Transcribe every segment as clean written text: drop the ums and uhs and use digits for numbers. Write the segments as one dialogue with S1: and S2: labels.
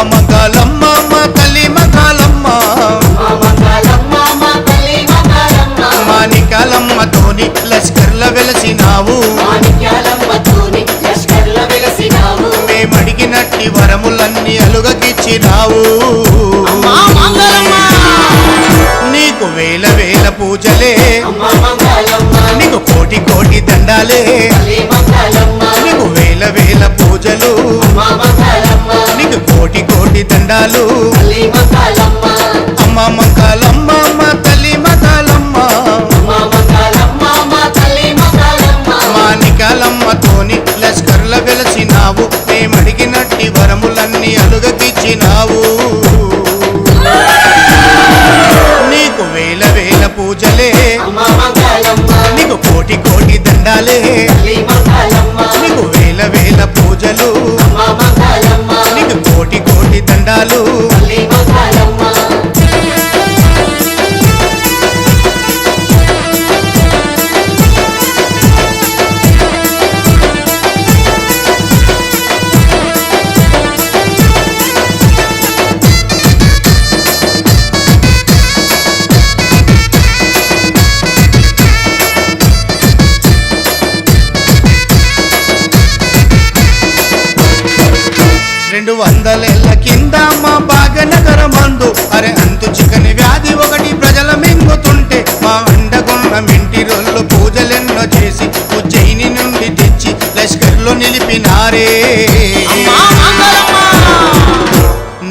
S1: మంగళమ్మ మా తల్లి మంగళమ్మ మాణిక్యాలమ్మతోని లష్కర్ల వెలసినావు మేమడిగినట్టి వరములన్నీ అలుగకిచ్చినావు నీకు వేల వేల పూజలే నీకు కోటి కోటి దండాలే నీకు వేల వేల పూజలు నీకు కోటి కోటి దండాలు అమ్మ మంగళమ్మ మా తల్లి మంగళమ్మ మాణిక్యాలమ్మతోని లష్కర్ల వెలసినావు మేమడిగినట్టి వరములన్నీ అలుగకిచ్చినావు నీకు వేల వేల పూజలే నీకు కోటి కోటి దండాలే నీకు వేల వేల పూజలు నీకు కోటి కోటి దండాలు రెండు 200 ఏళ్ల కింద మా భాగ్యనగర మందు అరే అంతు చికని వ్యాధి ఒకటి ప్రజల మింగుతుంటే మా అండగొన్న మింటి రోళ్ళు పూజలెన్నో చేసి ఉజ్జయిని నుండి తెచ్చి లష్కర్లో నిలిపినారే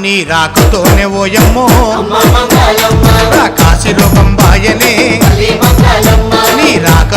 S1: నీ రాకతోనే ఓయమ్మో కాశీ రోగం బాయనే నీ రాక